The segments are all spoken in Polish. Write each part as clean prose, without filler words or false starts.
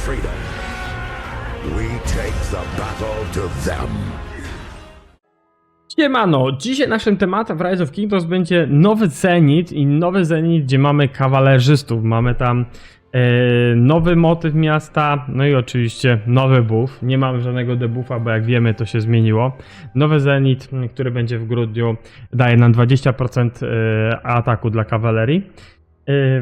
freedom. We take the battle to them. Siemano, dzisiaj naszym tematem w Rise of Kingdoms będzie nowy Zenit i nowy Zenit, gdzie mamy kawalerzystów, mamy tam nowy motyw miasta, no i oczywiście nowy buff, nie mamy żadnego debuffa, bo jak wiemy to się zmieniło. Nowy Zenit, który będzie w grudniu, daje nam 20% ataku dla kawalerii.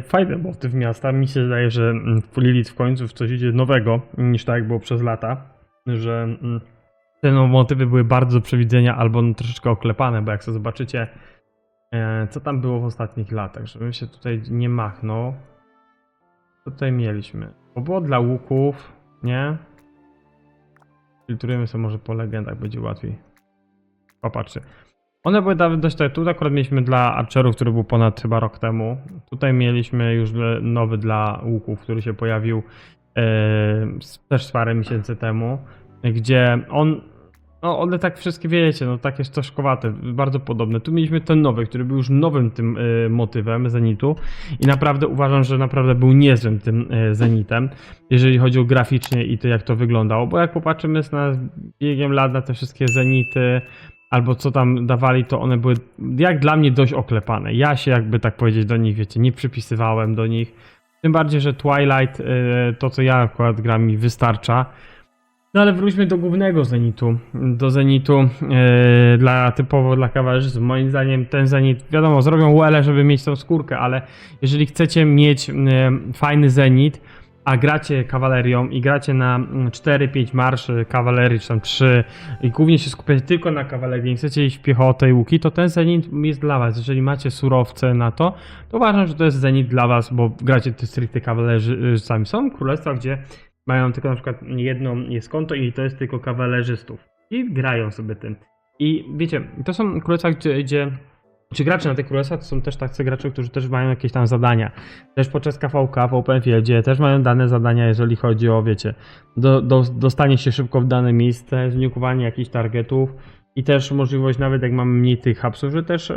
Fajny motyw miasta, mi się zdaje, że w Lilith w końcu w coś idzie nowego niż tak jak było przez lata, że te motywy były bardzo do przewidzenia albo troszeczkę oklepane, bo jak sobie zobaczycie, co tam było w ostatnich latach, żebym się tutaj nie machnął. Co tutaj mieliśmy? Bo było dla łuków, nie? Filtrujemy sobie może po legendach, będzie łatwiej. Popatrzcie. One były dość, tutaj akurat mieliśmy dla archerów, który był ponad chyba rok temu. Tutaj mieliśmy już nowy dla łuków, który się pojawił też parę miesięcy temu, gdzie one tak wszystkie wiecie, no takie stożkowate, bardzo podobne. Tu mieliśmy ten nowy, który był już nowym tym motywem Zenitu i naprawdę uważam, że naprawdę był niezłym tym Zenitem, jeżeli chodzi o graficznie i to jak to wyglądało, bo jak popatrzymy na biegiem lat na te wszystkie Zenity, albo co tam dawali, to one były jak dla mnie dość oklepane. Ja się jakby tak powiedzieć do nich, wiecie, nie przypisywałem do nich. Tym bardziej, że Twilight, to co ja akurat gram, mi wystarcza. No ale wróćmy do głównego Zenitu. Do Zenitu typowo dla kawalerzystów. Moim zdaniem ten Zenit, wiadomo, zrobią well, żeby mieć tą skórkę, ale jeżeli chcecie mieć fajny Zenit, a gracie kawalerią i gracie na 4-5 marszy kawalerii, czy tam 3 i głównie się skupiacie tylko na kawalerii i chcecie iść w piechotę i łuki, to ten Zenit jest dla was. Jeżeli macie surowce na to uważam, że to jest Zenit dla was, bo gracie stricte kawalerzystami. Są królestwa, gdzie mają tylko na przykład jedno jest konto i to jest tylko kawalerzystów. I grają sobie tym. I wiecie, to są królestwa, gdzie czy gracze na tych królestwach to są też tacy gracze, którzy też mają jakieś tam zadania. Też podczas KVK w Openfieldzie też mają dane zadania, jeżeli chodzi o, wiecie, dostanie się szybko w dane miejsce, zniukowanie jakichś targetów i też możliwość, nawet jak mamy mniej tych hapsów, że też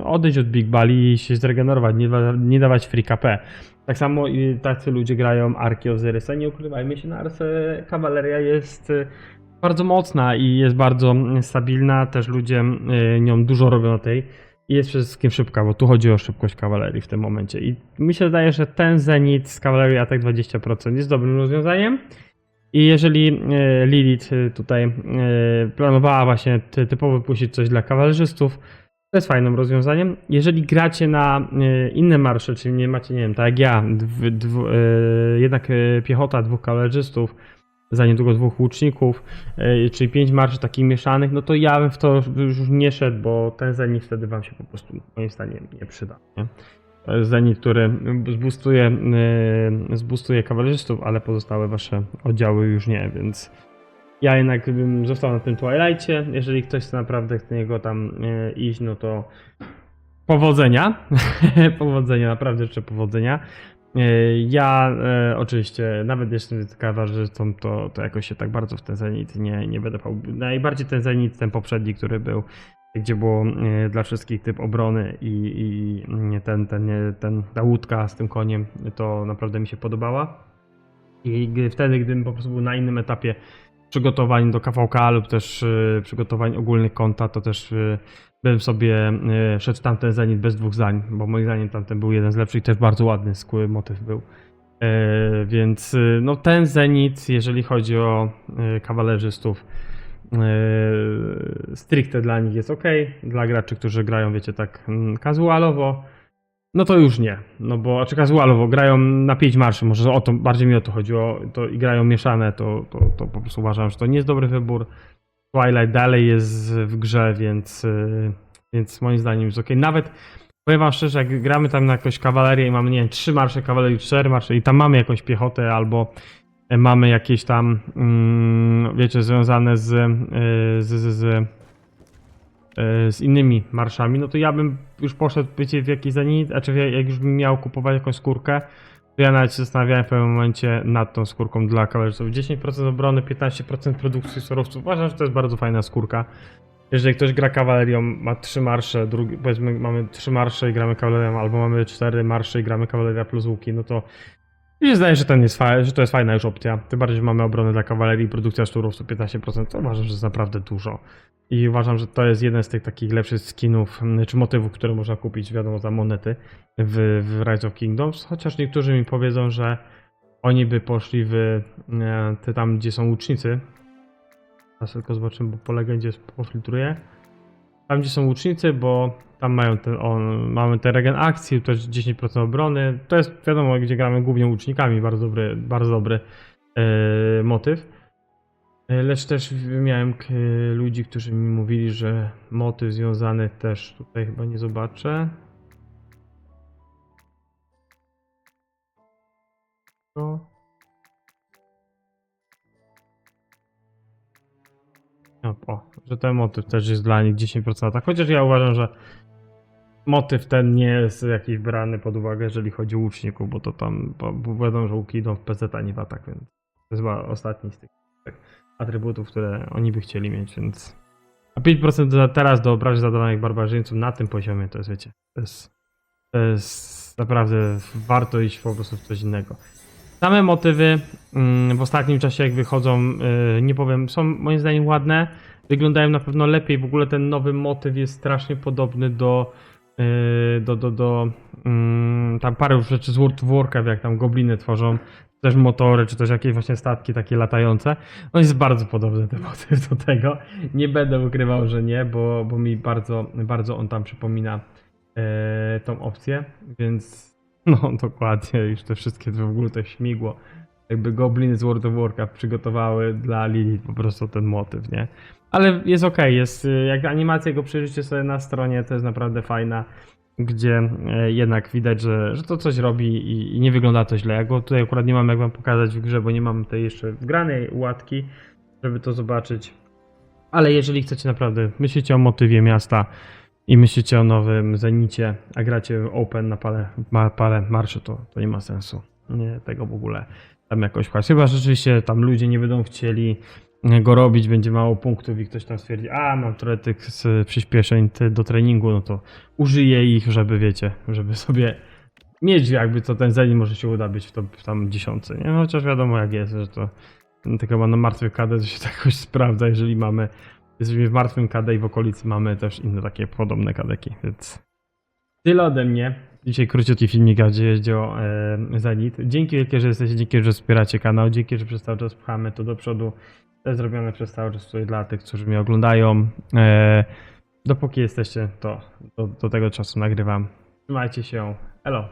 odejść od Big Bali i się zregenerować, nie dawać free KP. Tak samo tacy ludzie grają Arki Ozyrysa. Nie ukrywajmy się, na Arce kawaleria jest bardzo mocna i jest bardzo stabilna. Też ludzie nią dużo robią na tej i jest przede wszystkim szybka, bo tu chodzi o szybkość kawalerii w tym momencie. I mi się wydaje, że ten Zenit z kawalerii atak 20% jest dobrym rozwiązaniem. I jeżeli Lilith tutaj planowała właśnie typowo wypuścić coś dla kawalerzystów, to jest fajnym rozwiązaniem. Jeżeli gracie na inne marsze, czyli nie macie, nie wiem, tak jak ja, jednak piechota, 2 kawalerzystów, za niedługo 2 łuczników, czyli 5 marszy takich mieszanych, no to ja bym w to już nie szedł, bo ten Zenit wtedy wam się po prostu moim zdaniem nie przyda. Nie? To jest Zenit, który zboostuje kawalerzystów, ale pozostałe wasze oddziały już nie, więc ja jednak bym został na tym Twilightie. Jeżeli ktoś naprawdę chce niego tam iść, no to powodzenia. Powodzenia, naprawdę życzę powodzenia. Ja oczywiście, nawet jestem kawalerzystą, to jakoś się tak bardzo w ten Zenit nie będę pał. Najbardziej ten Zenit, ten poprzedni, który był, gdzie było dla wszystkich typ obrony i ta łódka z tym koniem, to naprawdę mi się podobała. I wtedy, gdybym po prostu był na innym etapie przygotowań do KVK lub też przygotowań ogólnych konta, to też bym sobie szedł w tamten Zenit bez 2 zdań, bo moim zdaniem tamten był jeden z lepszych i też bardzo ładny skóry motyw był. Więc no ten Zenit, jeżeli chodzi o kawalerzystów, stricte dla nich jest ok. Dla graczy, którzy grają, wiecie, tak casualowo, no to już nie. No bo, czy casualowo, grają na 5 marszy, może o to, bardziej mi o to chodziło, to i grają mieszane, to po prostu uważam, że to nie jest dobry wybór. Twilight dalej jest w grze, więc moim zdaniem jest ok. Nawet powiem wam szczerze, jak gramy tam na jakąś kawalerię i mamy, nie wiem, 3 marsze kawalerii, 4 marsze i tam mamy jakąś piechotę albo mamy jakieś tam, wiecie, związane z innymi marszami, no to ja bym już poszedł, wiecie, w jakiś Zenit, a czy jak już bym miał kupować jakąś skórkę, to ja nawet się zastanawiałem w pewnym momencie nad tą skórką dla kawalerzystów. 10% obrony, 15% produkcji surowców. Uważam, że to jest bardzo fajna skórka. Jeżeli ktoś gra kawalerią, ma 3 marsze, powiedzmy mamy 3 marsze i gramy kawalerią, albo mamy 4 marsze i gramy kawaleria plus łuki, no to Mi się zdaje, że, ten jest że to jest fajna już opcja. Tym bardziej, że mamy obronę dla kawalerii, produkcja szturowców 15%, to uważam, że jest naprawdę dużo. I uważam, że to jest jeden z tych takich lepszych skinów, czy motywów, które można kupić, wiadomo, za monety w Rise of Kingdoms. Chociaż niektórzy mi powiedzą, że oni by poszli w te tam, gdzie są łucznicy. Teraz tylko zobaczymy, bo po legendzie pofiltruję. Tam, gdzie są łucznicy, bo tam mają mamy ten regen akcji, to jest 10% obrony. To jest wiadomo, gdzie gramy głównie łucznikami, bardzo dobry motyw. Lecz też miałem ludzi, którzy mi mówili, że motyw związany też tutaj chyba nie zobaczę. No. Że ten motyw też jest dla nich 10%. Chociaż ja uważam, że motyw ten nie jest jakiś brany pod uwagę, jeżeli chodzi o łuczników, bo to tam, bo wiadomo, że łuki idą w PZ, a nie w atak, więc to jest chyba ostatni z tych atrybutów, które oni by chcieli mieć, więc... A 5% teraz do obrażeń zadawanych barbarzyńcom na tym poziomie, to jest, wiecie, to jest naprawdę warto iść po prostu w coś innego. Same motywy w ostatnim czasie, jak wychodzą, nie powiem, są moim zdaniem ładne, wyglądają na pewno lepiej. W ogóle ten nowy motyw jest strasznie podobny do tam parę rzeczy z World of Warcraft, jak tam gobliny tworzą, też motory, czy też jakieś właśnie statki takie latające. No jest bardzo podobny ten motyw do tego. Nie będę ukrywał, że nie, bo mi bardzo on tam przypomina tą opcję, więc no dokładnie, już te wszystkie w ogóle to śmigło. Jakby gobliny z World of Warcraft przygotowały dla Lilith po prostu ten motyw, nie? Ale jest ok, jest, jak animację go przejrzycie sobie na stronie, to jest naprawdę fajna, gdzie jednak widać, że to coś robi i nie wygląda to źle. Ja go tutaj akurat nie mam jak wam pokazać w grze, bo nie mam tej jeszcze wgranej łatki, żeby to zobaczyć. Ale jeżeli chcecie naprawdę, myślicie o motywie miasta i myślicie o nowym Zenicie, a gracie Open na pale marszy, to nie ma sensu. Nie tego w ogóle tam jakoś pchać. Chyba rzeczywiście tam ludzie nie będą chcieli go robić, będzie mało punktów i ktoś tam stwierdzi, a mam trochę tych przyspieszeń do treningu, no to użyję ich, żeby wiecie, żeby sobie mieć jakby to ten Zenit może się uda być w tam 10, nie? No, chociaż wiadomo jak jest, że to chyba na martwy KD to się tak jakoś sprawdza, jeżeli jesteśmy w martwym KD i w okolicy mamy też inne takie podobne kadeki, więc tyle ode mnie. Dzisiaj króciutki filmik, gdzie jeździł Zenit. Dzięki wielkie, że jesteście, dzięki, że wspieracie kanał, dzięki, że przez cały czas pchamy to do przodu. To jest zrobione przez cały czas tutaj dla tych, którzy mnie oglądają. Dopóki jesteście, to do tego czasu nagrywam. Trzymajcie się. Elo.